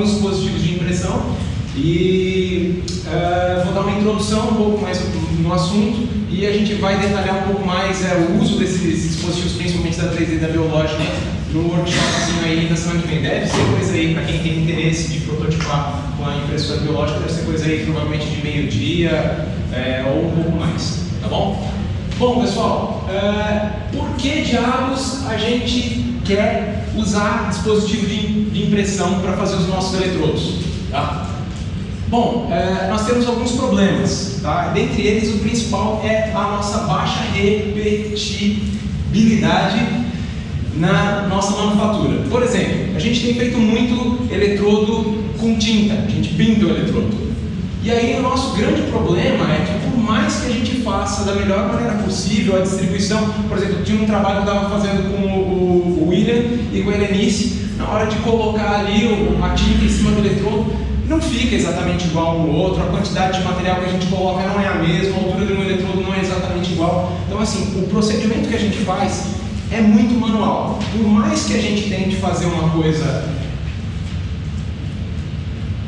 alguns dispositivos de impressão e vou dar uma introdução um pouco mais no assunto e a gente vai detalhar um pouco mais o uso desses dispositivos, principalmente da 3D e da biológica, no workshopzinho aí da semana que vem. Deve ser coisa aí, para quem tem interesse de prototipar com a impressora biológica, deve ser coisa aí provavelmente de meio-dia ou um pouco mais, tá bom? Bom, pessoal, por que diabos a gente quer usar dispositivo de impressão para fazer os nossos eletrodos? Tá? Bom, nós temos alguns problemas, tá? Dentre eles, o principal é a nossa baixa repetibilidade na nossa manufatura. Por exemplo, a gente tem feito muito eletrodo com tinta, a gente pinta o eletrodo. E aí o nosso grande problema é que por mais que a gente faça da melhor maneira possível a distribuição, por exemplo, tinha um trabalho que eu estava fazendo com o William e com a Helenice, na hora de colocar ali a tinta em cima do eletrodo, não fica exatamente igual um no outro, a quantidade de material que a gente coloca não é a mesma, a altura de um eletrodo não é exatamente igual. Então assim, o procedimento que a gente faz é muito manual. Por mais que a gente tente fazer uma coisa,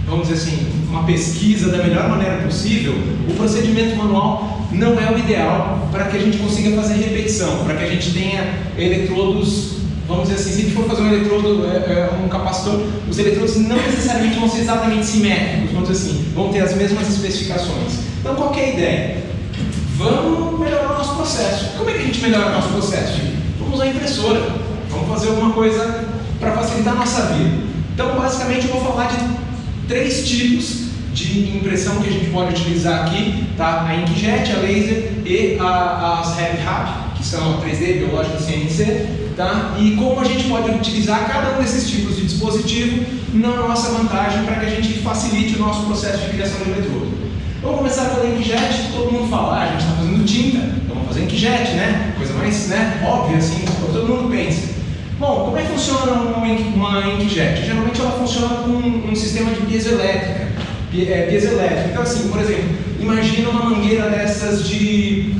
vamos dizer assim, uma pesquisa da melhor maneira possível, o procedimento manual não é o ideal para que a gente consiga fazer repetição, para que a gente tenha eletrodos, vamos dizer assim, se a gente for fazer um eletrodo, um capacitor, os eletrodos não necessariamente vão ser exatamente simétricos, vamos dizer assim, vão ter as mesmas especificações. Então qual que é a ideia? Vamos melhorar o nosso processo. Como é que a gente melhora o nosso processo? Vamos usar a impressora, vamos fazer alguma coisa para facilitar a nossa vida. Então basicamente eu vou falar de 3 tipos de impressão que a gente pode utilizar aqui, tá? A inkjet, a laser e as RepRap, que são a 3D, biológica, CNC, tá? E como a gente pode utilizar cada um desses tipos de dispositivo na nossa vantagem para que a gente facilite o nosso processo de criação de eletrodo. Vamos começar pela inkjet. Todo mundo fala, a gente está fazendo tinta, então vamos fazer inkjet, né? Coisa mais óbvia assim, todo mundo pensa. Bom, como é que funciona uma inkjet? Geralmente ela funciona com um sistema de piezoelétrica. Então assim, por exemplo, imagina uma mangueira dessas de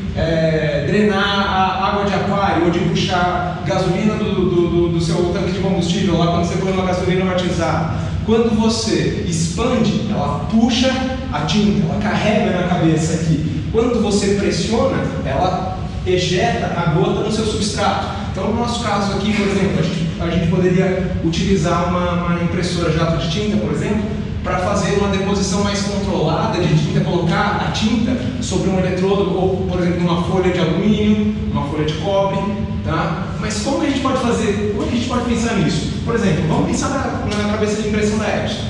drenar a água de aquário ou de puxar gasolina do seu tanque de combustível lá quando você põe uma gasolina batizada. Quando você expande, ela puxa a tinta, ela carrega na cabeça aqui. Quando você pressiona, ela ejeta a gota no seu substrato. Então, no nosso caso aqui, por exemplo, a gente poderia utilizar uma impressora jato de tinta, por exemplo, para fazer uma deposição mais controlada de tinta, colocar a tinta sobre um eletrodo, ou, por exemplo, uma folha de alumínio, uma folha de cobre, tá? Mas como que a gente pode fazer, como que a gente pode pensar nisso? Por exemplo, vamos pensar na cabeça de impressão da Epson.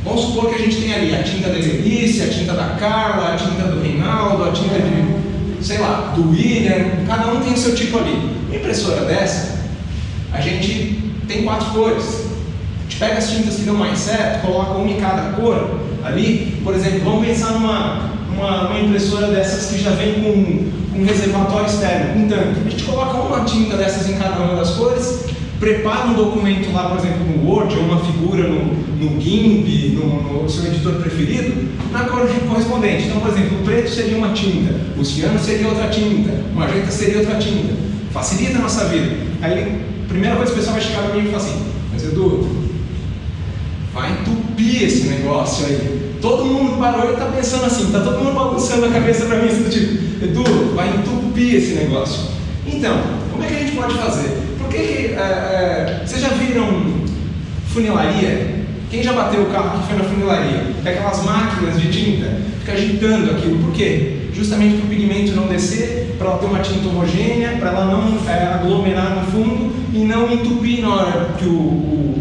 Vamos supor que a gente tem ali a tinta da Helenice, a tinta da Carla, a tinta do Reinaldo, a tinta de, sei lá, do William, cada um tem o seu tipo ali. Uma impressora dessa, a gente tem 4 cores. A gente pega as tintas que dão mais certo, coloca uma em cada cor ali. Por exemplo, vamos pensar numa impressora dessas que já vem com um reservatório externo, com tanque. A gente coloca uma tinta dessas em cada uma das cores, prepara um documento lá, por exemplo, no Word, ou uma figura no GIMP, no seu editor preferido, na cor correspondente. Então, por exemplo, o preto seria uma tinta, o ciano seria outra tinta, o magenta seria outra tinta. Facilita a nossa vida. Aí, a primeira coisa que o pessoal vai chegar para mim e falar assim, mas Edu, vai entupir esse negócio aí. Todo mundo parou e está pensando assim, está todo mundo balançando a cabeça para mim, assim, tipo, Edu, vai entupir esse negócio. Então, como é que a gente pode fazer? Porque vocês já viram funilaria? Quem já bateu o carro que foi na funilaria? Que aquelas máquinas de tinta fica agitando aquilo. Por quê? Justamente para o pigmento não descer, para ela ter uma tinta homogênea, para ela não aglomerar no fundo e não entupir na hora que o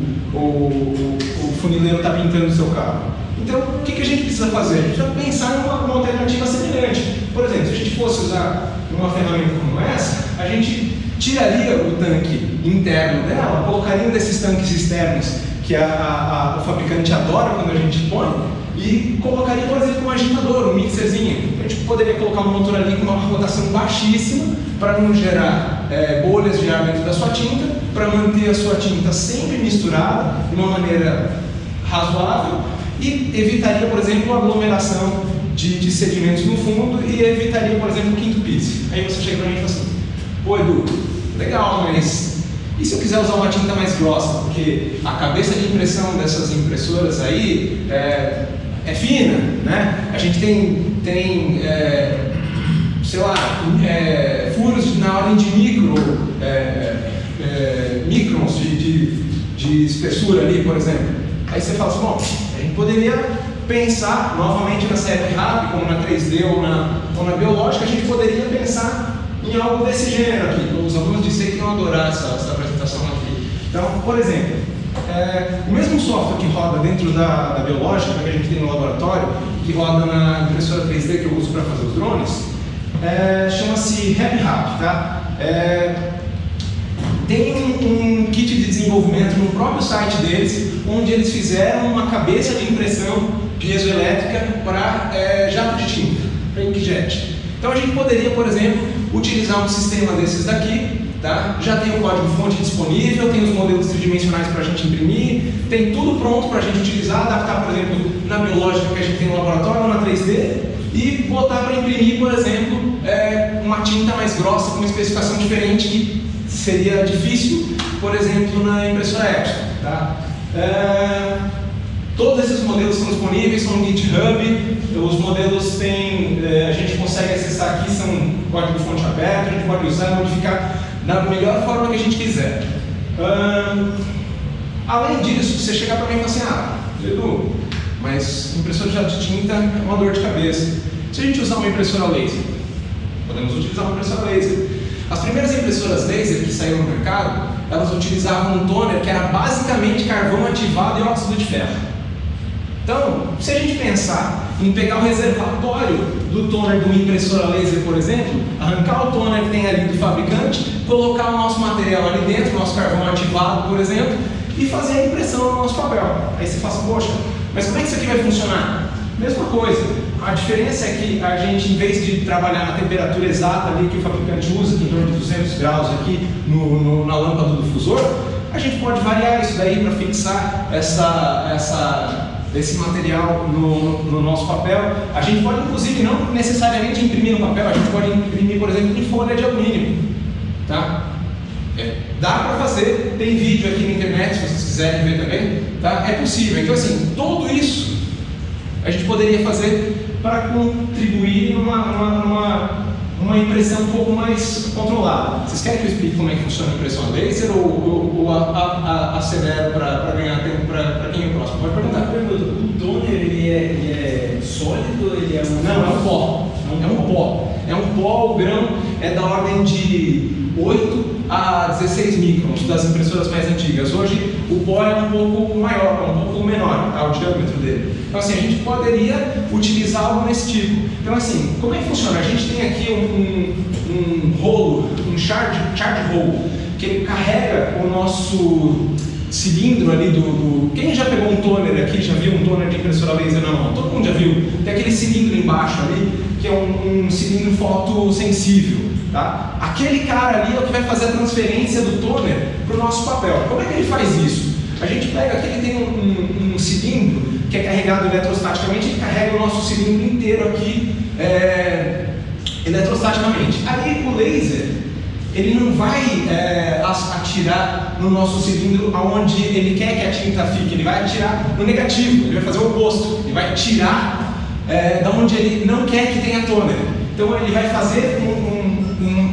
funileiro está pintando o seu carro. Então, o que a gente precisa fazer? A gente precisa pensar em uma alternativa semelhante. Por exemplo, se a gente fosse usar uma ferramenta como essa, a gente tiraria o tanque interno dela, colocaria um desses tanques externos que o fabricante adora quando a gente põe e colocaria, por exemplo, um agitador, um mixerzinho. A gente poderia colocar um motor ali com uma rotação baixíssima para não gerar bolhas de ar dentro da sua tinta, para manter a sua tinta sempre misturada de uma maneira razoável e evitaria, por exemplo, a aglomeração de sedimentos no fundo e evitaria, por exemplo, o quinto piso. Aí você chega para mim e fala assim, pô Edu, legal, mas E se eu quiser usar uma tinta mais grossa? Porque a cabeça de impressão dessas impressoras aí é fina, né? A gente tem sei lá, furos na ordem de microns de espessura ali, por exemplo. Aí você fala assim, bom, a gente poderia pensar novamente na série RAP, como na 3D ou na biológica, a gente poderia pensar em algo desse gênero aqui. Os alunos disseram que iam adorar essa apresentação aqui. Então, por exemplo, o mesmo software que roda dentro da biológica, que a gente tem no laboratório, que roda na impressora 3D que eu uso para fazer os drones, chama-se RapRap, tá? Tem um kit de desenvolvimento no próprio site deles, onde eles fizeram uma cabeça de impressão piezoelétrica para jato de tinta, para inkjet. Então a gente poderia, por exemplo, utilizar um sistema desses daqui, tá? Já tem o código-fonte disponível, tem os modelos tridimensionais para a gente imprimir, tem tudo pronto para a gente utilizar, adaptar, por exemplo, na biológica que a gente tem no laboratório ou na 3D, e botar para imprimir, por exemplo, uma tinta mais grossa com uma especificação diferente que seria difícil, por exemplo, na impressora Epson, tá? Todos esses modelos estão disponíveis, são no GitHub, os modelos a gente consegue acessar aqui, são código-fonte aberto, a gente pode usar e modificar da melhor forma que a gente quiser. Além disso, você chegar para mim e falar assim, Edu, mas impressora de jato de tinta é uma dor de cabeça. Se a gente usar uma impressora laser, podemos utilizar uma impressora laser. As primeiras impressoras laser que saíram no mercado, elas utilizavam um toner que era basicamente carvão ativado e óxido de ferro. Então, se a gente pensar em pegar o reservatório do toner de uma impressora laser, por exemplo, arrancar o toner que tem ali do fabricante, colocar o nosso material ali dentro, o nosso carvão ativado, por exemplo, e fazer a impressão no nosso papel. Aí você fala assim, poxa, mas como é que isso aqui vai funcionar? Mesma coisa, a diferença é que a gente, em vez de trabalhar na temperatura exata ali que o fabricante usa, que em torno de 200 graus aqui na lâmpada do difusor, a gente pode variar isso daí para fixar esse material no nosso papel. A gente pode, inclusive, não necessariamente imprimir no papel, a gente pode imprimir, por exemplo, em folha de alumínio, tá? Dá para fazer, tem vídeo aqui na internet, se vocês quiserem ver também, tá? É possível. Então, assim, tudo isso a gente poderia fazer para contribuir numa impressão um pouco mais controlada. Vocês querem que eu explique como é que funciona a impressão a laser ou acelero para ganhar tempo para quem é o próximo? Pode perguntar. O toner, ele é sólido ou ele é um... Não, é um pó. É um pó, o grão é da ordem de 8 a 16 microns das impressoras mais antigas. Hoje o pó é um pouco maior, um pouco menor, tá, o diâmetro dele. Então assim, a gente poderia utilizar algo nesse tipo. Então assim, como é que funciona? A gente tem aqui um rolo, um charge hole, que ele carrega o nosso cilindro ali Quem já pegou um toner aqui, já viu um toner de impressora laser na mão? Todo mundo já viu. Tem aquele cilindro embaixo ali, que é um cilindro fotossensível. Tá? Aquele cara ali é o que vai fazer a transferência do toner para o nosso papel. Como é que ele faz isso? A gente pega aqui, ele tem um cilindro que é carregado eletrostaticamente, ele carrega o nosso cilindro inteiro aqui eletrostaticamente. Aí o laser, ele não vai atirar no nosso cilindro aonde ele quer que a tinta fique, ele vai atirar no negativo, ele vai fazer o oposto, ele vai tirar da onde ele não quer que tenha toner. Então ele vai fazer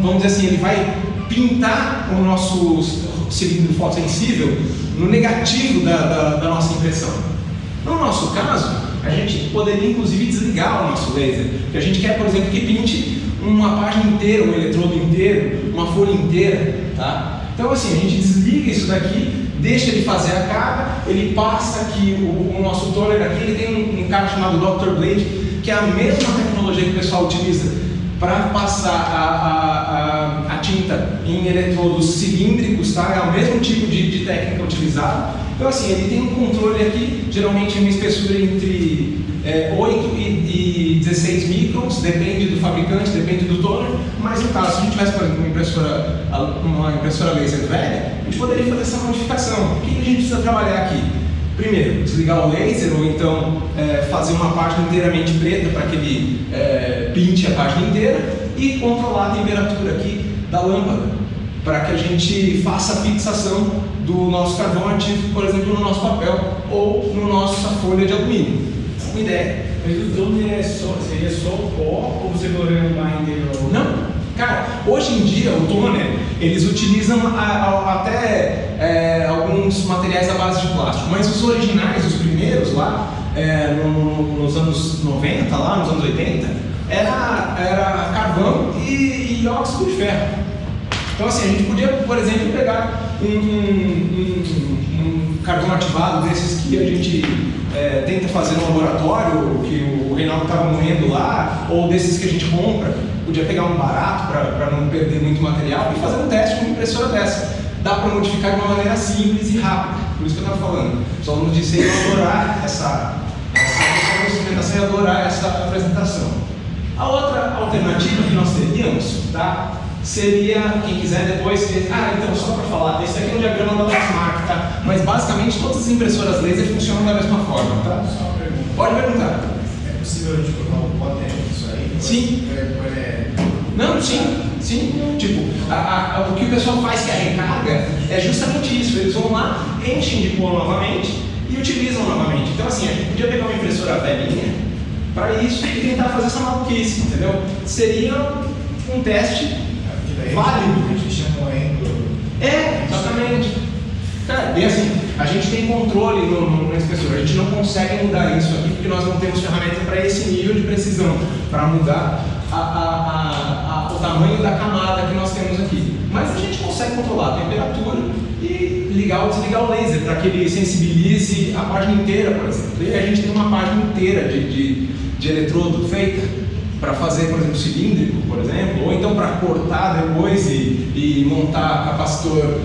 vamos dizer assim, ele vai pintar o nosso cilindro fotossensível no negativo da nossa impressão. No nosso caso, a gente poderia inclusive desligar o nosso laser, porque a gente quer, por exemplo, que pinte uma página inteira, um eletrodo inteiro, uma folha inteira, tá? Então assim, a gente desliga isso daqui, deixa ele fazer a carga, ele passa aqui o nosso toner aqui, ele tem um cara chamado Dr. Blade, que é a mesma tecnologia que o pessoal utiliza para passar a tinta em eletrodos cilíndricos, tá? É o mesmo tipo de técnica utilizada. Então assim, ele tem um controle aqui, geralmente uma espessura entre 8 e 16 microns, depende do fabricante, depende do toner, mas no caso, se a gente tivesse, por exemplo, uma impressora laser velha, a gente poderia fazer essa modificação. O que a gente precisa trabalhar aqui? Primeiro, desligar o laser, ou então fazer uma página inteiramente preta para que ele pinte a página inteira e controlar a temperatura aqui da lâmpada. para que a gente faça a fixação do nosso carvão ativo, por exemplo, no nosso papel ou na nossa folha de alumínio. Uma ideia. Mas o drone seria só o pó ou você colocaria um binder? Não, cara, hoje em dia o toner, eles utilizam até alguns materiais à base de plástico, mas os originais, os primeiros lá, nos anos 90, lá nos anos 80, era carvão e óxido de ferro. Então assim, a gente podia, por exemplo, pegar um carvão ativado desses que a gente tenta fazer no laboratório, que o Reinaldo estava moendo lá, ou desses que a gente compra, podia pegar um barato para não perder muito material e fazer um teste com uma impressora dessa. Dá para modificar de uma maneira simples e rápida, por isso que eu estava falando. Os alunos disseram adorar essa experimentação e adorar essa apresentação. A outra alternativa que nós teríamos, tá? Seria, quem quiser depois, então só para falar, esse aqui é um diagrama da Lexmark, tá? Mas basicamente todas as impressoras laser funcionam da mesma forma, tá? Só uma pergunta. Pode perguntar. É possível a gente colocar um pó dentro disso aí? Sim. Não, sim. Tipo, o que o pessoal faz que é a recarga é justamente isso. Eles vão lá, enchem de pó novamente e utilizam novamente. Então assim, a gente podia pegar uma impressora velhinha para isso e tentar fazer essa maluquice, entendeu? Seria um teste válido. A gente chamou moendo. Exatamente. Cara, e assim, a gente tem controle no inspetor, a gente não consegue mudar isso aqui porque nós não temos ferramenta para esse nível de precisão, para mudar o tamanho da camada que nós temos aqui. Mas a gente consegue controlar a temperatura e ligar ou desligar o laser para que ele sensibilize a página inteira, por exemplo. E a gente tem uma página inteira de eletrodo feita para fazer, por exemplo, cilíndrico, por exemplo, ou então para cortar depois e montar capacitor,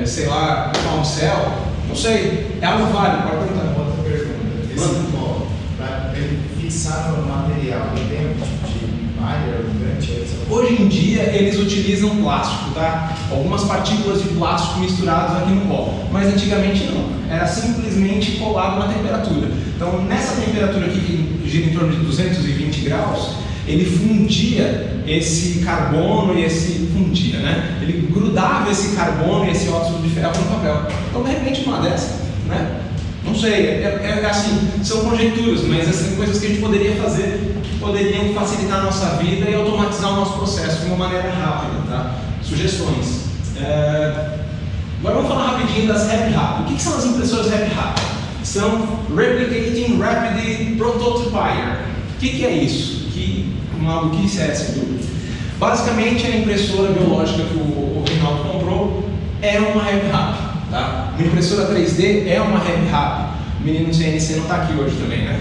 sei lá, palm cell, não sei, é algo válido, pode perguntar. Outra pergunta, esse pó, para ele fixar no material, ele tem um tipo de malha, gancho? Hoje em dia eles utilizam plástico, tá? Algumas partículas de plástico misturadas aqui no pó, mas antigamente não, era simplesmente colado na temperatura. Então nessa temperatura aqui que gira em torno de 220 graus, ele fundia esse carbono e ele grudava esse carbono e esse óxido de ferro no papel. Então de repente uma dessa, né? Não sei, assim, são conjecturas, mas são coisas que a gente poderia fazer, que poderiam facilitar a nossa vida e automatizar o nosso processo de uma maneira rápida, tá? Sugestões. Agora vamos falar rapidinho das RapidRap. O que são as impressoras RapidRap? São Replicating Rapid Prototypier. O que é isso? Que maluquice é essa? Basicamente, a impressora biológica que o Reinaldo comprou é uma RapidRap. Tá? Uma impressora 3D é uma RapidRap. O menino do CNC não está aqui hoje também, né?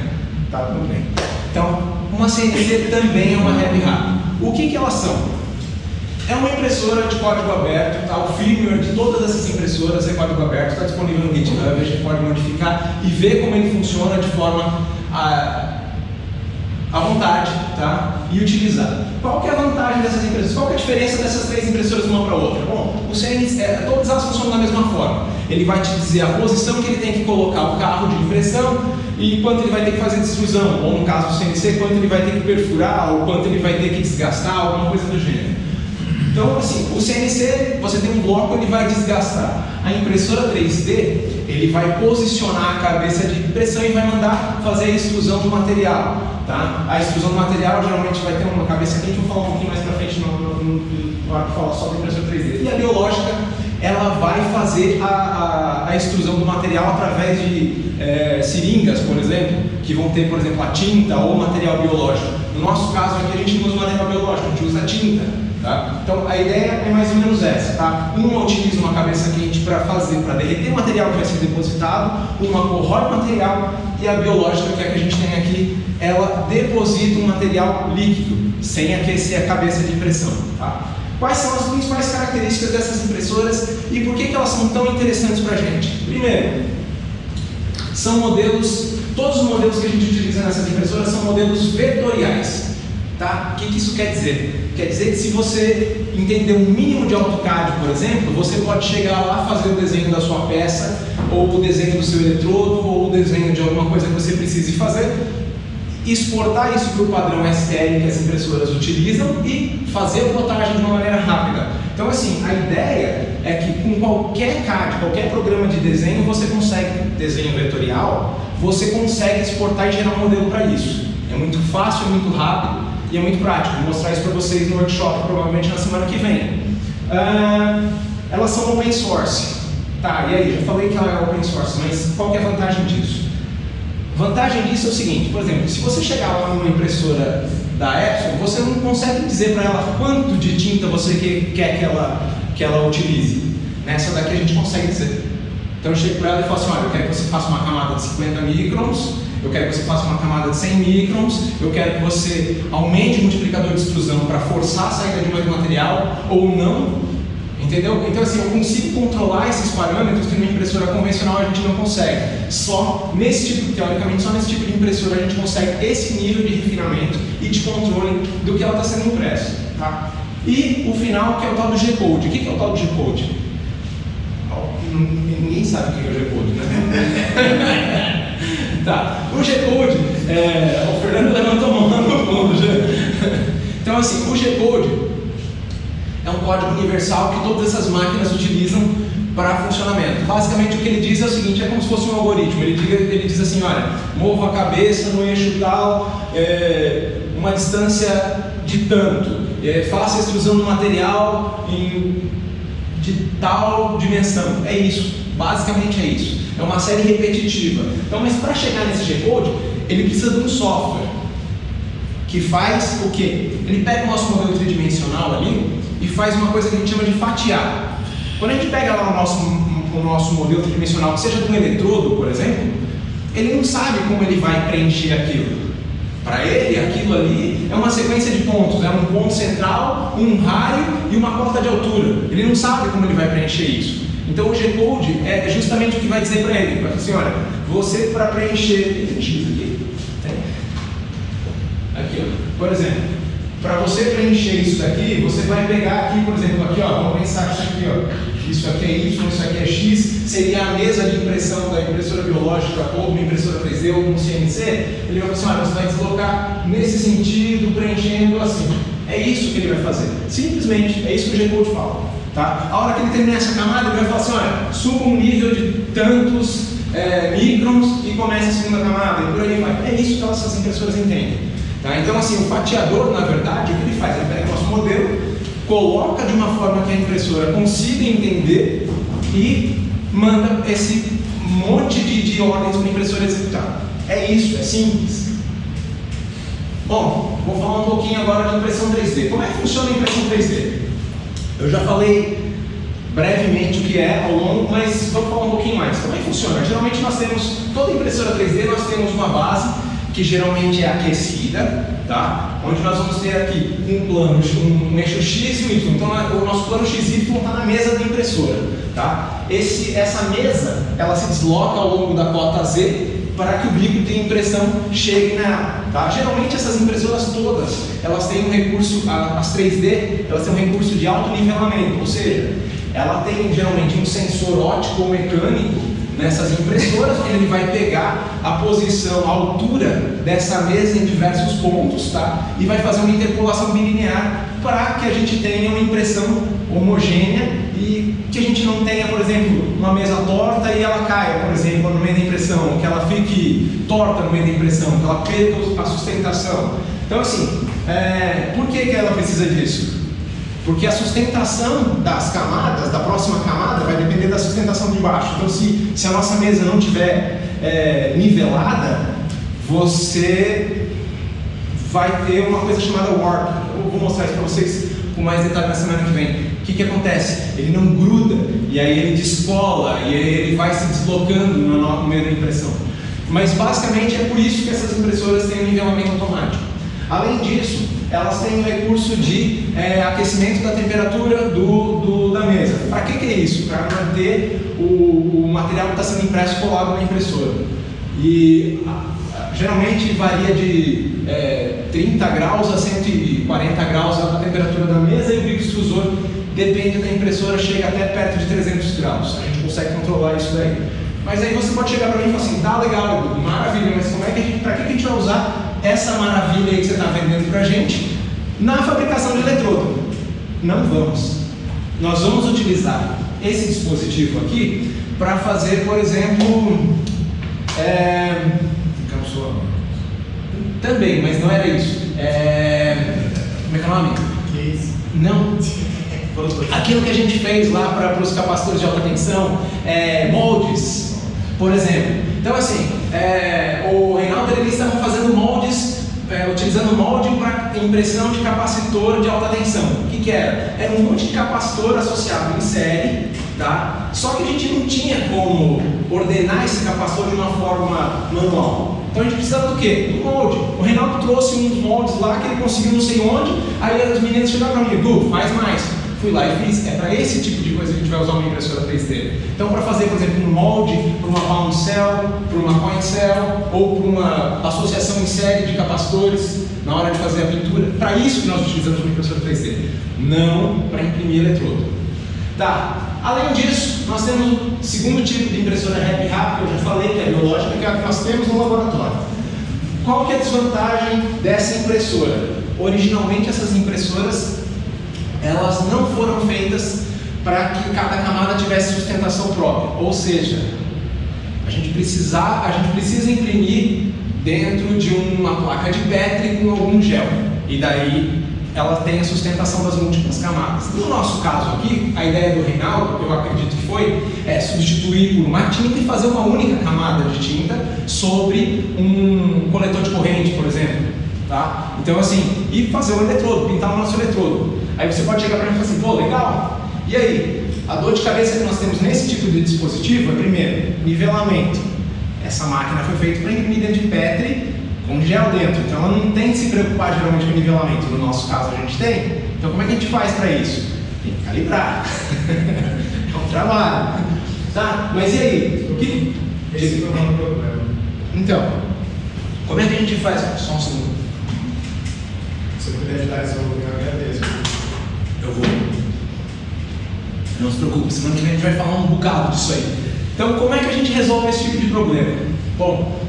Tá tudo bem. Então, uma CNC também é uma RapidRap. O que elas são? É uma impressora de código aberto, tá? O firmware de todas essas impressoras é código aberto, está disponível no GitHub, a gente pode modificar e ver como ele funciona de forma à vontade, tá? E utilizar. Qual que é a vantagem dessas impressoras? Qual que é a diferença dessas três impressoras uma para a outra? Bom, o CNC, todas elas funcionam da mesma forma. Ele vai te dizer a posição que ele tem que colocar o carro de impressão e quanto ele vai ter que fazer de extrusão, ou no caso do CNC, quanto ele vai ter que perfurar, ou quanto ele vai ter que desgastar, alguma coisa do gênero. Então, assim, o CNC, você tem um bloco, ele vai desgastar. A impressora 3D, ele vai posicionar a cabeça de impressão e vai mandar fazer a extrusão do material. Tá? A extrusão do material geralmente vai ter uma cabeça quente, vou falar um pouquinho mais pra frente na hora que falar só da impressora 3D. E a biológica, ela vai fazer a extrusão do material através de seringas, por exemplo, que vão ter, por exemplo, a tinta ou material biológico. No nosso caso aqui, a gente não usa material biológico, a gente usa tinta. Tá? Então a ideia é mais ou menos essa, tá? Uma utiliza uma cabeça quente para derreter o material que vai ser depositado, uma corrói o material e a biológica, que é a que a gente tem aqui, ela deposita um material líquido, sem aquecer a cabeça de impressão. Tá? Quais são as principais características dessas impressoras e por que elas são tão interessantes para a gente? Primeiro, são modelos, todos os modelos que a gente utiliza nessas impressoras são modelos vetoriais. Tá? O que isso quer dizer? Quer dizer que se você entender um mínimo de AutoCAD, por exemplo, você pode chegar lá, fazer o desenho da sua peça, ou o desenho do seu eletrodo, ou o desenho de alguma coisa que você precise fazer, exportar isso para o padrão STL que as impressoras utilizam e fazer a plotagem de uma maneira rápida. Então assim, a ideia é que com qualquer CAD, qualquer programa de desenho, você consegue, desenho vetorial, você consegue exportar e gerar um modelo para isso. É muito fácil, é muito rápido e é muito prático. Vou mostrar isso para vocês no workshop, provavelmente na semana que vem. Elas são open source. Tá, e aí, já falei que ela é open source, mas qual que é a vantagem disso? A vantagem disso é o seguinte, por exemplo, se você chegar lá numa impressora da Epson, você não consegue dizer para ela quanto de tinta você quer que ela utilize. Nessa daqui a gente consegue dizer. Então eu chego para ela e falo assim, olha, eu quero que você faça uma camada de 50 microns, eu quero que você faça uma camada de 100 microns, eu quero que você aumente o multiplicador de extrusão para forçar a saída de um material ou não, entendeu? Então assim, eu consigo controlar esses parâmetros que numa impressora convencional a gente não consegue. Só nesse tipo, teoricamente, só nesse tipo de impressora a gente consegue esse nível de refinamento e de controle do que ela está sendo impressa. Tá? E o final, que é o tal do G-Code. O que é o tal do G-Code? Ninguém sabe o que é o G-Code, né? Tá, o G-Code, o Fernando levantou a mão no fundo. Então assim, o G-Code é um código universal que todas essas máquinas utilizam para funcionamento. Basicamente o que ele diz é o seguinte, é como se fosse um algoritmo. Ele diz assim, olha, mova a cabeça no eixo tal, uma distância de tanto, faça a extrusão do material de tal dimensão. É isso, basicamente é isso. É uma série repetitiva. Então, mas para chegar nesse G-Code, ele precisa de um software que faz o quê? Ele pega o nosso modelo tridimensional ali e faz uma coisa que a gente chama de fatiar. Quando a gente pega lá o nosso modelo tridimensional, que seja de um eletrodo, por exemplo, ele não sabe como ele vai preencher aquilo. Para ele, aquilo ali é uma sequência de pontos, é um ponto central, um raio e uma cota de altura. Ele não sabe como ele vai preencher isso. Então o G-Code é justamente o que vai dizer para ele, vai dizer assim, olha, você para preencher, tem X aqui, ó, por exemplo, para você preencher isso daqui, você vai pegar aqui, por exemplo, aqui, ó, vamos pensar isso aqui, ó, isso aqui é Y, isso aqui é X, seria a mesa de impressão da impressora biológica ou uma impressora 3D ou um CNC, ele vai falar assim, olha, você vai deslocar nesse sentido, preenchendo assim. É isso que ele vai fazer, simplesmente, é isso que o G-Code fala. Tá? A hora que ele terminar essa camada, ele vai falar assim, olha, suba um nível de tantos microns e comece a segunda camada, e por aí vai. É isso que essas impressoras entendem. Tá? Então, assim, o fatiador, na verdade, o que ele faz? Ele pega o nosso modelo, coloca de uma forma que a impressora consiga entender e manda esse monte de ordens para a impressora executar. É isso, é simples. Bom, vou falar um pouquinho agora de impressão 3D. Como é que funciona a impressão 3D? Eu já falei brevemente o que é ao longo, mas vamos falar um pouquinho mais. Como é que funciona? Geralmente nós temos, toda impressora 3D, nós temos uma base que geralmente é aquecida, tá? Onde nós vamos ter aqui um plano, um eixo X e um Y. Então o nosso plano XY está na mesa da impressora, tá? Essa mesa, ela se desloca ao longo da cota Z para que o bico de impressão chegue nela, tá? Geralmente essas impressoras todas, elas têm um recurso, as 3D, elas têm um recurso de alto nivelamento, ou seja, ela tem geralmente um sensor óptico ou mecânico nessas impressoras, onde ele vai pegar a posição, a altura dessa mesa em diversos pontos, tá? E vai fazer uma interpolação bilinear para que a gente tenha uma impressão homogênea e que a gente não tenha, por exemplo, uma mesa torta e ela caia, por exemplo, no meio da impressão, que ela fique torta no meio da impressão, que ela perca a sustentação. Então, assim, por que ela precisa disso? Porque a sustentação das camadas, da próxima camada, vai depender da sustentação de baixo. Então, se a nossa mesa não estiver nivelada, você vai ter uma coisa chamada warp. Eu vou mostrar isso para vocês com mais detalhe na semana que vem. O que acontece? Ele não gruda, e aí ele descola, e aí ele vai se deslocando no meio da impressão. Mas basicamente é por isso que essas impressoras têm um nivelamento automático. Além disso, elas têm um recurso de aquecimento da temperatura da mesa. Para que é isso? Para manter o material que está sendo impresso colado na impressora. E geralmente varia de 30 graus a 140 graus a temperatura da mesa, e o bico extrusor, depende da impressora, chega até perto de 300 graus. A gente consegue controlar isso daí. Mas aí você pode chegar para mim e falar assim, tá legal, Edu, maravilha, mas para que a gente vai usar essa maravilha aí que você está vendendo para a gente na fabricação de eletrodo? Não vamos. nós vamos utilizar esse dispositivo aqui para fazer, por exemplo, Encapsulamento. também, mas não era isso. Como é que é o nome? Case. Não. Aquilo que a gente fez lá para os capacitores de alta tensão, moldes, por exemplo. Então, assim, o Reinaldo e eles estavam fazendo moldes, utilizando molde para impressão de capacitor de alta tensão. O que era? Era um monte de capacitor associado em série, tá? Só que a gente não tinha como ordenar esse capacitor de uma forma manual. Então a gente precisava do quê? Do molde. O Reinaldo trouxe uns moldes lá que ele conseguiu não sei onde, aí as meninas chegaram para mim, Gu, faz mais. Fui lá e fiz. É para esse tipo de coisa que a gente vai usar uma impressora 3D. Então, para fazer, por exemplo, um molde para uma pound cell, para uma coin cell, ou para uma associação em série de capacitores na hora de fazer a pintura, para isso que nós utilizamos uma impressora 3D, não para imprimir eletrodo. Tá. Além disso, nós temos o segundo tipo de impressora Happy Rap, que eu já falei, que é a biológica, que é a que nós temos no laboratório. Qual que é a desvantagem dessa impressora? Originalmente, essas impressoras elas não foram feitas para que cada camada tivesse sustentação própria, ou seja, a gente precisa imprimir dentro de uma placa de Petri com algum gel, e daí ela tem a sustentação das múltiplas camadas. No nosso caso aqui, a ideia do Reinaldo, eu acredito que foi, substituir por uma tinta e fazer uma única camada de tinta sobre um coletor de corrente, por exemplo. Tá? Então assim, e fazer o eletrodo, pintar o nosso eletrodo. Aí você pode chegar para mim e falar assim, pô, legal. E aí, a dor de cabeça que nós temos nesse tipo de dispositivo é, primeiro, nivelamento. Essa máquina foi feita para imprimir dentro de Petri com gel dentro, então ela não tem que se preocupar geralmente com nivelamento. No nosso caso a gente tem. Então como é que a gente faz para isso? Tem que calibrar. É um trabalho. Tá? Mas e aí? Esse foi o meu problema. Então, como é que a gente faz? Só um segundo. Se eu puder ajudar a resolver, eu agradeço. Eu vou. Não se preocupe, semana que vem a gente vai falar um bocado disso aí. Então, como é que a gente resolve esse tipo de problema? Bom,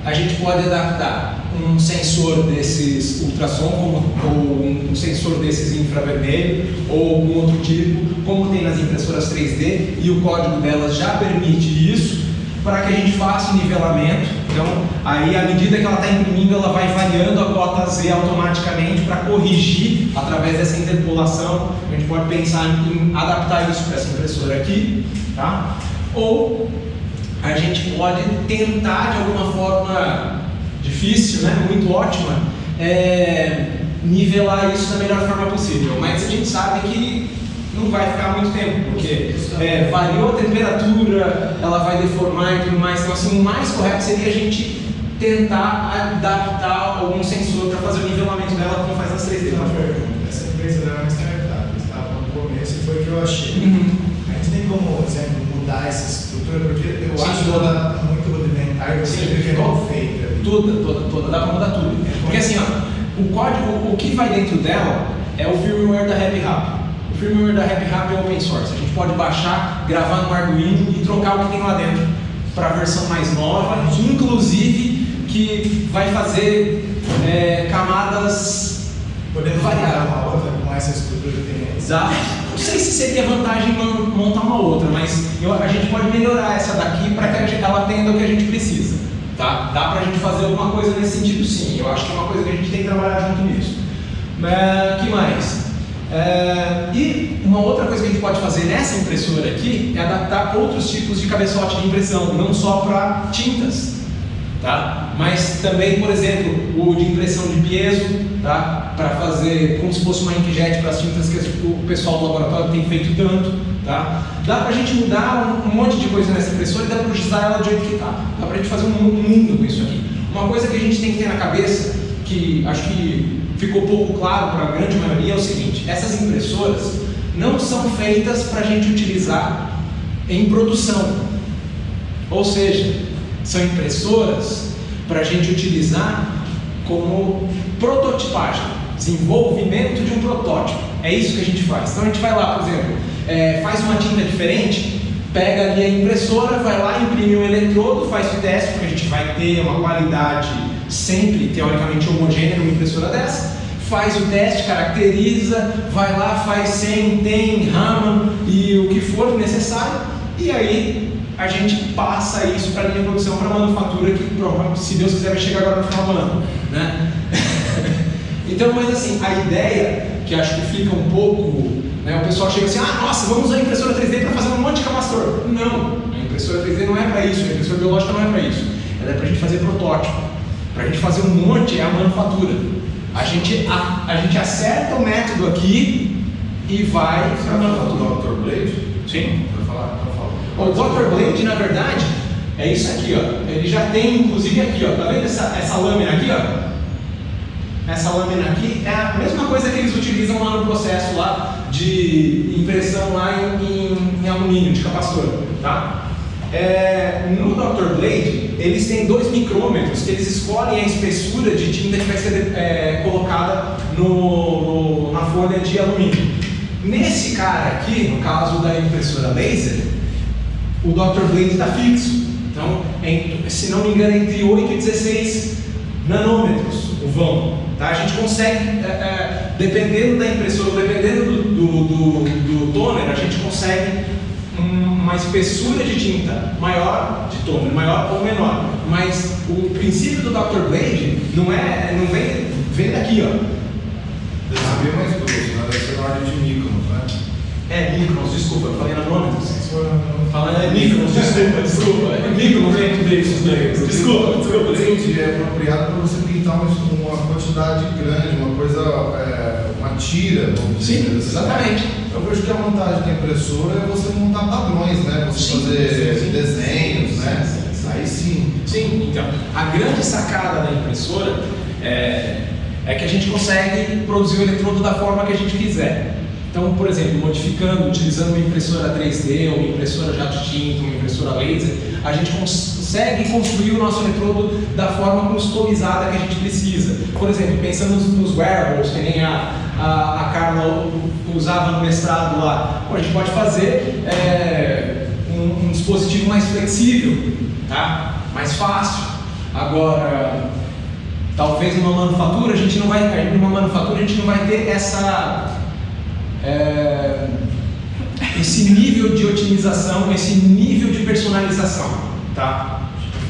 a gente pode adaptar um sensor desses ultrassom, ou um sensor desses infravermelho, ou algum outro tipo, como tem nas impressoras 3D, e o código delas já permite isso, para que a gente faça o nivelamento. Então, aí, à medida que ela está imprimindo, ela vai variando a cota Z automaticamente para corrigir através dessa interpolação. A gente pode pensar em adaptar isso para essa impressora aqui, tá? Ou a gente pode tentar, de alguma forma difícil, né, muito ótima, nivelar isso da melhor forma possível. Mas a gente sabe que não vai ficar muito tempo, porque variou a temperatura, ela vai deformar e tudo mais. Então, assim, o mais correto seria a gente tentar adaptar algum sensor para fazer o nivelamento dela, como faz nas 3D. Essa empresa era uma startup, eles estavam no começo e foi o que eu achei. A gente tem como, por exemplo, mudar essa estrutura, porque eu acho que ela está muito rudimentar e você vê que é mal feita. Toda, dá para mudar tudo. Porque assim, ó, o código, o que vai dentro dela é o firmware da Happy Rap. O firmware da Happy Rap é open source. A gente pode baixar, gravar no Arduino e trocar o que tem lá dentro para a versão mais nova, inclusive que vai fazer camadas Podemos variadas. uma outra com essa estrutura que tem aí. Não sei se seria vantagem montar uma outra, mas a gente pode melhorar essa daqui para que ela atenda o que a gente precisa. Tá? Dá para a gente fazer alguma coisa nesse sentido, sim. Eu acho que é uma coisa que a gente tem que trabalhar junto nisso. Que mais? E uma outra coisa que a gente pode fazer nessa impressora aqui é adaptar outros tipos de cabeçote de impressão, não só para tintas, tá? Mas também, por exemplo, o de impressão de piezo, tá? Para fazer como se fosse uma inkjet para as tintas que o pessoal do laboratório tem feito tanto, tá? Dá para a gente mudar um monte de coisa nessa impressora e dá para usar ela do jeito que está. Dá para a gente fazer um mundo com isso aqui. Uma coisa que a gente tem que ter na cabeça, que acho que ficou pouco claro para a grande maioria, é o seguinte: essas impressoras não são feitas para a gente utilizar em produção. Ou seja, são impressoras para a gente utilizar como prototipagem, desenvolvimento de um protótipo. É isso que a gente faz. Então a gente vai lá, por exemplo, faz uma tinta diferente, pega ali a impressora, vai lá, imprime um eletrodo, faz o teste, porque a gente vai ter uma qualidade sempre teoricamente homogênea numa impressora dessa, faz o teste, caracteriza, vai lá, faz 100, tem, Raman e o que for necessário, e aí a gente passa isso para a linha de produção, para a manufatura, que se Deus quiser vai chegar agora no final do ano, né? Então, mas assim, a ideia, que acho que fica um pouco, né, o pessoal chega assim, nossa, vamos usar a impressora 3D para fazer um monte de capacitor. Não, a impressora 3D não é para isso, a impressora biológica não é para isso, ela é para a gente fazer protótipo, para a gente fazer um monte é a manufatura. A gente acerta o método aqui e vai para a manufatura. O Dr. Blade? Sim. Vai falar? O Dr. Blade, na verdade, é isso aqui, ó. Ele já tem, inclusive, aqui, ó. Tá vendo essa lâmina aqui, ó? Essa lâmina aqui é a mesma coisa que eles utilizam lá no processo lá de impressão lá em alumínio, de capacitor, tá? No Dr. Blade, eles têm 2 micrômetros que eles escolhem a espessura de tinta que vai ser colocada na folha de alumínio. Nesse cara aqui, no caso da impressora laser, o Dr. Blade está fixo. Então, se não me engano, entre 8 e 16 nanômetros o vão. Tá? A gente consegue, dependendo da impressora, dependendo do toner, a gente consegue uma espessura de tinta maior, de toner, maior ou menor. Mas o princípio do Dr. Blade não vem daqui, ó. Deve ser bem mais grosso, né? Deve ser na ordem de microns, né? Microns, desculpa, eu falei nanômetros. Falando microns, desculpa. Microns dentro desses daí. Desculpa. O blade é apropriado para você pintar uma quantidade grande, uma coisa, uma tira, vamos dizer. Sim, exatamente. Eu vejo que a vantagem da impressora é você montar padrões, né? Você fazer desenhos, né? Aí sim. Sim, então, a grande sacada da impressora é que a gente consegue produzir o eletrodo da forma que a gente quiser. Então, por exemplo, modificando, utilizando uma impressora 3D, uma impressora jato de tinta, uma impressora laser, a gente consegue construir o nosso eletrodo da forma customizada que a gente precisa. Por exemplo, pensando nos wearables, que nem a Carla usava no mestrado lá, a gente pode fazer um dispositivo mais flexível, tá? Mais fácil. Agora, talvez numa manufatura a gente não vai ter esse nível de otimização, esse nível de personalização, tá?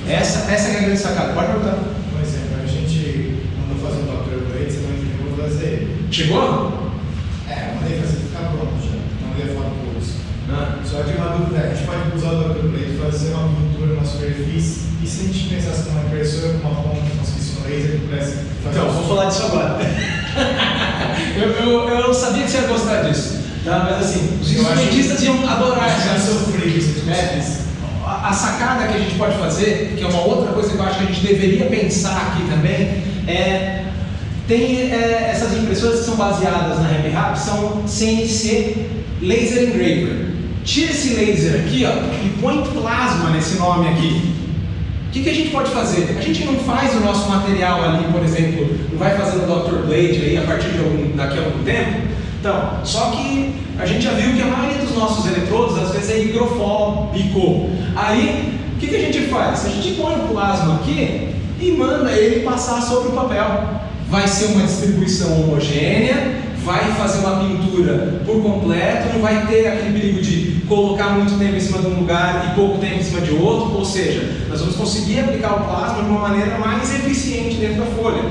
Essa é a grande sacada. Pode perguntar. Por exemplo, a gente mandou fazer um Dr. Blade, você não entendeu como fazer ele. Chegou? Mandei fazer ficar pronto já. Mandei a foto por isso. Só que uma dúvida a gente pode usar o Dr. Blade para fazer uma pintura na superfície, e se a gente pensasse numa impressora com uma ponta que conseguisse um laser que pudesse fazer. Então, vou falar disso agora. eu sabia que você ia gostar disso, tá? Mas assim, os instrumentistas iam adorar essa. A sacada que a gente pode fazer, que é uma outra coisa que eu acho que a gente deveria pensar aqui também, tem essas impressoras que são baseadas na RepRap, são CNC Laser Engraver. Tira esse laser aqui, ó, e põe plasma nesse nome aqui. O que a gente pode fazer? A gente não faz o nosso material ali, por exemplo, não vai fazer o Dr. Blade aí a partir daqui a algum tempo. Então, só que a gente já viu que a maioria dos nossos eletrodos às vezes é higrofóbico. Aí, o que a gente faz? A gente põe o plasma aqui e manda ele passar sobre o papel. Vai ser uma distribuição homogênea, vai fazer uma pintura por completo, não vai ter aquele perigo de colocar muito tempo em cima de um lugar e pouco tempo em cima de outro, ou seja, nós vamos conseguir aplicar o plasma de uma maneira mais eficiente dentro da folha.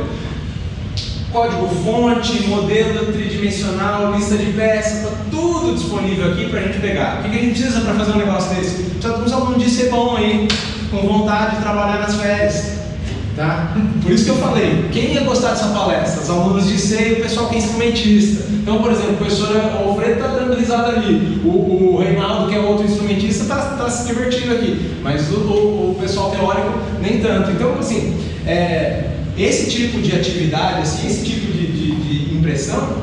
Código-fonte, modelo tridimensional, lista de peças, está tudo disponível aqui para a gente pegar. O que a gente precisa para fazer um negócio desse? Precisa de uns alunos de ser bom aí, com vontade de trabalhar nas férias. Tá? Por isso que eu falei, quem ia gostar dessa palestra? Os alunos de C e o pessoal que é instrumentista. Então, por exemplo, o professor Alfredo está dando risada ali, o Reinaldo, que é outro instrumentista, está se divertindo aqui, mas o pessoal teórico nem tanto. Então, assim, esse tipo de atividade, assim, esse tipo de impressão,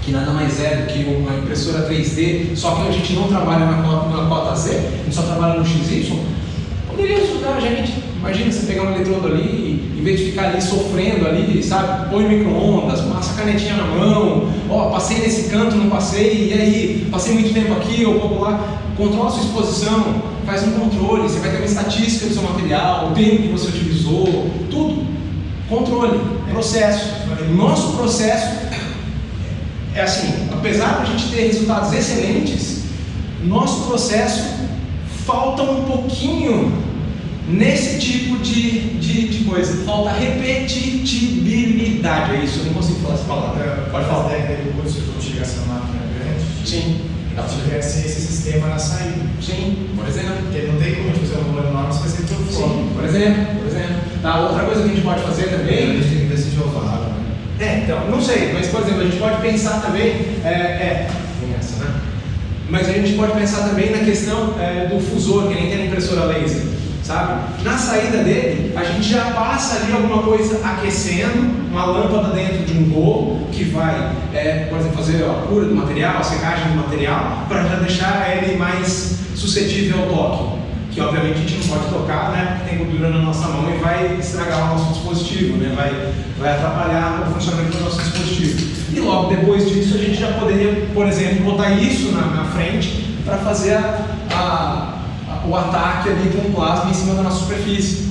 que nada mais é do que uma impressora 3D, só que a gente não trabalha na cota Z, a gente só trabalha no XY, poderia ajudar a gente. Imagina você pegar um eletrodo ali, em vez de ficar ali sofrendo ali, sabe? Põe micro-ondas, passa a canetinha na mão, passei nesse canto, não passei, e aí? Passei muito tempo aqui, ou pouco lá. Controla a sua exposição, faz um controle, você vai ter uma estatística do seu material, o tempo que você utilizou, tudo. controle, processo. O nosso processo é assim, apesar de a gente ter resultados excelentes, nosso processo falta um pouquinho nesse tipo de coisa, falta repetitividade, é isso, eu não consigo falar essa palavra. Pode falar. A técnica do curso de utilização da máquina grande, Sim. tivesse esse sistema na saída. Sim, por exemplo. Porque não tem como a gente fazer um volume enorme se vai ser tudo fora. Sim, por exemplo. Tá, outra coisa que a gente pode fazer A também. gente tem que ver se joga água, né? Então, não sei, mas por exemplo, a gente pode pensar também. Tem essa, né? Mas a gente pode pensar também na questão do fusor, que nem tem na impressora laser, sabe? Na saída dele, a gente já passa ali alguma coisa aquecendo, uma lâmpada dentro de um rolo, que vai, por exemplo, fazer a cura do material, a secagem do material, para já deixar ele mais suscetível ao toque. Que obviamente a gente não pode tocar, né? Porque tem gordura na nossa mão e vai estragar o nosso dispositivo, né? Vai atrapalhar o funcionamento do nosso dispositivo. E logo depois disso a gente já poderia, por exemplo, botar isso na frente para fazer o ataque ali com o plasma em cima da nossa superfície.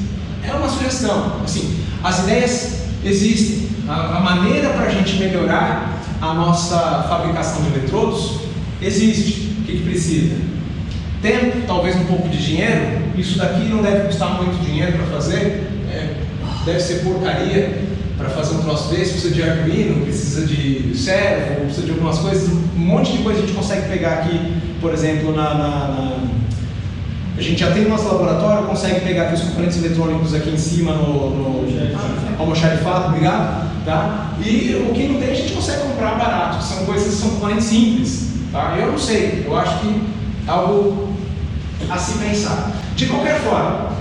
É uma sugestão. Assim, as ideias existem. A maneira para a gente melhorar a nossa fabricação de eletrodos existe. O que precisa? Tempo, talvez um pouco de dinheiro. Isso daqui não deve custar muito dinheiro para fazer, deve ser porcaria para fazer um troço desse. Precisa de Arduino, precisa de servo, precisa de algumas coisas, um monte de coisa a gente consegue pegar aqui, por exemplo, a gente já tem no nosso laboratório, consegue pegar aqui os componentes eletrônicos aqui em cima no almoxarifado, obrigado, tá? E o que não tem a gente consegue comprar barato, são coisas que são componentes simples, tá? Eu não sei, eu acho que algo a se pensar. De qualquer forma,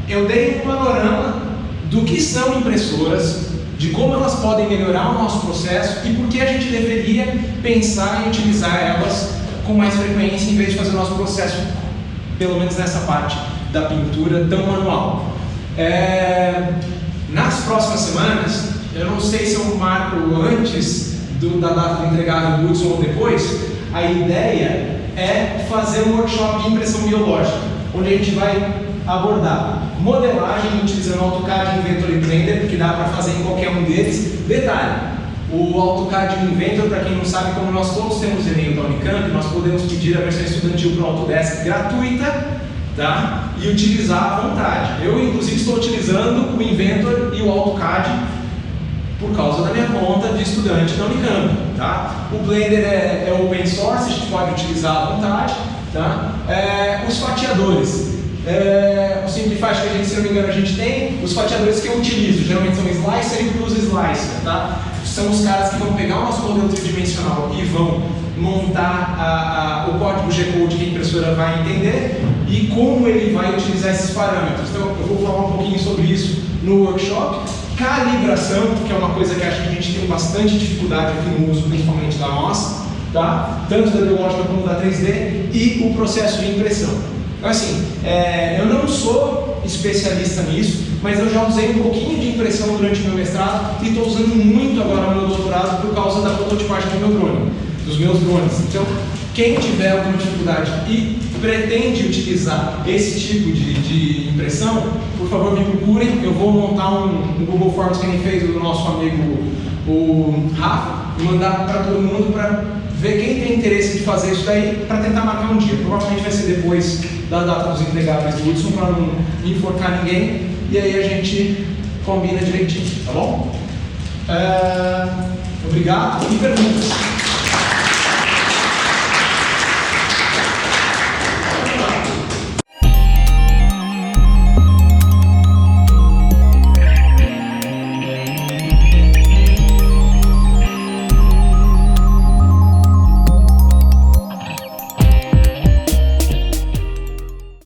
eu dei um panorama do que são impressoras, de como elas podem melhorar o nosso processo e por que a gente deveria pensar em utilizar elas com mais frequência em vez de fazer o nosso processo, pelo menos nessa parte da pintura, tão manual. Nas próximas semanas, eu não sei se eu marco antes da data do entregável do Hudson ou depois, a ideia é fazer um workshop de impressão biológica, onde a gente vai abordar modelagem utilizando AutoCAD, Inventor e Blender, que dá para fazer em qualquer um deles. Detalhe, o AutoCAD e o Inventor, para quem não sabe, como nós todos temos e-mail da Unicamp, nós podemos pedir a versão estudantil para o Autodesk gratuita, tá? E utilizar à vontade. Eu, inclusive, estou utilizando o Inventor e o AutoCAD por causa da minha conta de estudante da Unicamp, tá? O Blender é open source, a gente pode utilizar à vontade, tá? Os fatiadores, o Simplify, que a gente, se não me engano, a gente tem. Os fatiadores que eu utilizo, geralmente são Slicer e Cruise Slicer, tá? São os caras que vão pegar o nosso modelo tridimensional e vão montar o código G-Code que a impressora vai entender e como ele vai utilizar esses parâmetros. Então, eu vou falar um pouquinho sobre isso no workshop. Calibração, que é uma coisa que acho que a gente tem bastante dificuldade aqui no uso, principalmente da nossa, tá? Tanto da biológica como da 3D, e o processo de impressão. Então, assim, eu não sou especialista nisso, mas eu já usei um pouquinho de impressão durante o meu mestrado e estou usando muito agora no meu doutorado por causa da prototipagem do meu drone, dos meus drones. Então, quem tiver alguma dificuldade e pretende utilizar esse tipo de impressão, por favor me procurem. Eu vou montar um Google Forms que nem fez o nosso amigo o Rafa e mandar para todo mundo para ver quem tem interesse de fazer isso daí, para tentar marcar um dia. Provavelmente vai ser depois da data dos entregáveis do Hudson, para não enforcar ninguém, e aí a gente combina direitinho, tá bom? Obrigado e perguntas.